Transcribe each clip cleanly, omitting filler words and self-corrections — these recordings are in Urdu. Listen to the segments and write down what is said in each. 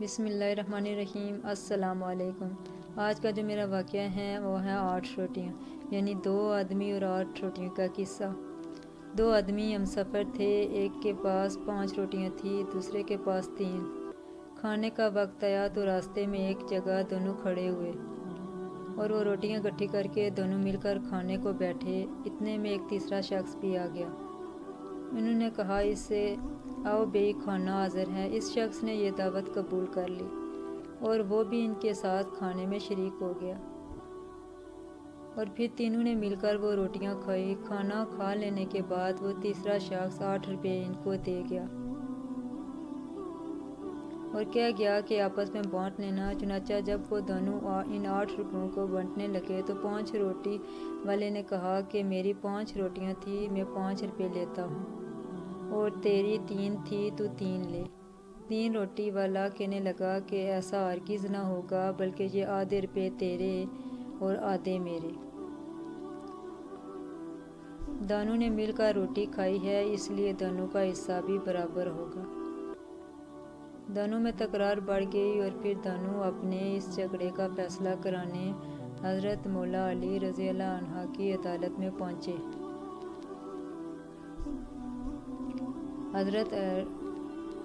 بسم اللہ الرحمن الرحیم۔ السلام علیکم۔ آج کا جو میرا واقعہ ہے وہ ہے 8 روٹیاں، یعنی 2 آدمی اور 8 روٹیوں کا قصہ۔ 2 آدمی ہم سفر تھے، ایک کے پاس 5 روٹیاں تھیں، دوسرے کے پاس 3۔ کھانے کا وقت آیا تو راستے میں ایک جگہ دونوں کھڑے ہوئے اور وہ روٹیاں اکٹھی کر کے دونوں مل کر کھانے کو بیٹھے۔ اتنے میں ایک تیسرا شخص بھی آ گیا۔ انہوں نے کہا، اس سے آؤ بھئی، کھانا حاضر ہے۔ اس شخص نے یہ دعوت قبول کر لی اور وہ بھی ان کے ساتھ کھانے میں شریک ہو گیا اور پھر تینوں نے مل کر وہ روٹیاں کھائی۔ کھانا کھا لینے کے بعد وہ تیسرا شخص 8 روپے ان کو دے گیا اور کہہ گیا کہ آپس میں بانٹ لینا۔ چنانچہ جب وہ دونوں ان 8 روپیوں کو بانٹنے لگے تو 5 روٹی والے نے کہا کہ میری 5 روٹیاں تھیں، میں 5 روپے لیتا ہوں، اور تیری 3 تھی، تو 3 لے۔ 3 روٹی والا کہنے لگا کہ ایسا ہرگز نہ ہوگا، بلکہ یہ آدھے روپے تیرے اور آدھے میرے۔ دونوں نے مل کر روٹی کھائی ہے، اس لیے دونوں کا حصہ بھی برابر ہوگا۔ دونوں میں تکرار بڑھ گئی اور پھر دونوں اپنے اس جھگڑے کا فیصلہ کرانے حضرت مولا علی رضی اللہ عنہ کی عدالت میں پہنچے۔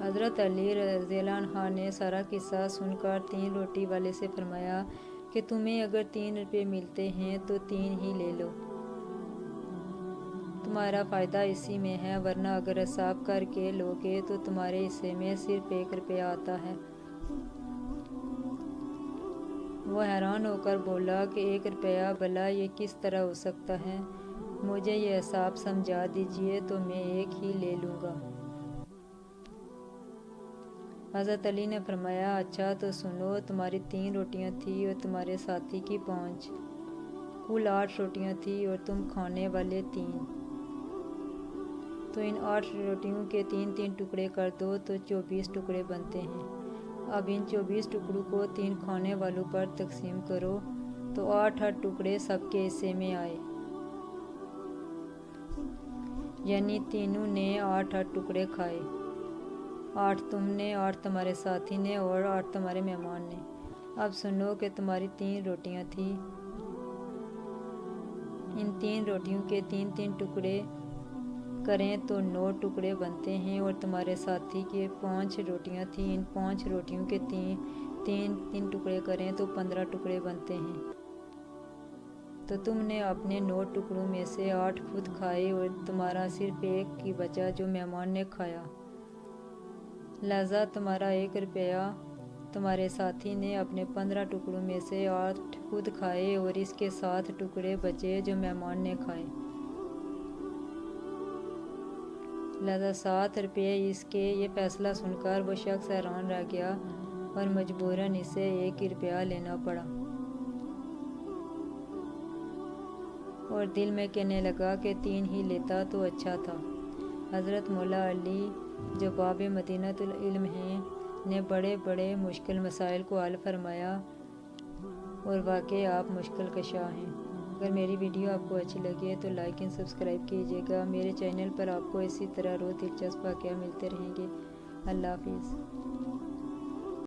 حضرت علی رضی اللہ عنہ نے سارا قصہ سن کر 3 روٹی والے سے فرمایا کہ تمہیں اگر 3 روپے ملتے ہیں تو 3 ہی لے لو، تمہارا فائدہ اسی میں ہے، ورنہ اگر حساب کر کے لوگے تو تمہارے حصے میں صرف 1 روپیہ آتا ہے۔ وہ حیران ہو کر بولا کہ 1 روپیہ، بھلا یہ کس طرح ہو سکتا ہے؟ مجھے یہ حساب سمجھا دیجیے تو میں 1 ہی لے لوں گا۔ حضرت علی نے فرمایا، اچھا تو سنو، تمہاری 3 روٹیاں تھیں اور تمہارے ساتھی کی 5، کل 8 روٹیاں تھیں اور تم کھانے والے 3، تو ان 8 روٹیوں کے 3 ٹکڑے کر دو تو 24 ٹکڑے بنتے ہیں۔ اب ان 24 ٹکڑوں کو 3 کھانے والوں پر تقسیم کرو تو 8 ٹکڑے سب کے حصے میں آئے، یعنی تینوں نے 8 ٹکڑے کھائے، 8 تم نے، 8 تمہارے ساتھی نے اور 8 تمہارے مہمان نے۔ اب سنو کہ تمہاری 3 روٹیاں تھیں، ان 3 روٹیوں کے 3 ٹکڑے کریں تو 9 ٹکڑے بنتے ہیں، اور تمہارے ساتھی کے 5 روٹیاں تھیں، ان 5 روٹیوں کے 3 ٹکڑے کریں تو 15 ٹکڑے بنتے ہیں۔ تو تم نے اپنے 9 ٹکڑوں میں سے 8 خود کھائے اور تمہارا صرف 1 ہی بچا جو مہمان نے کھایا، لہذا تمہارا 1 روپیہ۔ تمہارے ساتھی نے اپنے 15 ٹکڑوں میں سے 8 خود کھائے اور اس کے 7 ٹکڑے بچے جو مہمان نے کھائے، لہذا 7 روپے اس کے۔ یہ فیصلہ سن کر وہ شخص حیران رہ گیا اور مجبوراً اسے 1 ہی روپیہ لینا پڑا اور دل میں کہنے لگا کہ 3 ہی لیتا تو اچھا تھا۔ حضرت مولا علی جو باب مدینۃ العلم ہیں، نے بڑے بڑے مشکل مسائل کو حل فرمایا اور واقعی آپ مشکل کشا ہیں۔ اگر میری ویڈیو آپ کو اچھی لگی ہے تو لائک اینڈ سبسکرائب کیجیے گا۔ میرے چینل پر آپ کو اسی طرح روز دلچسپ واقعہ ملتے رہیں گے۔ اللہ حافظ۔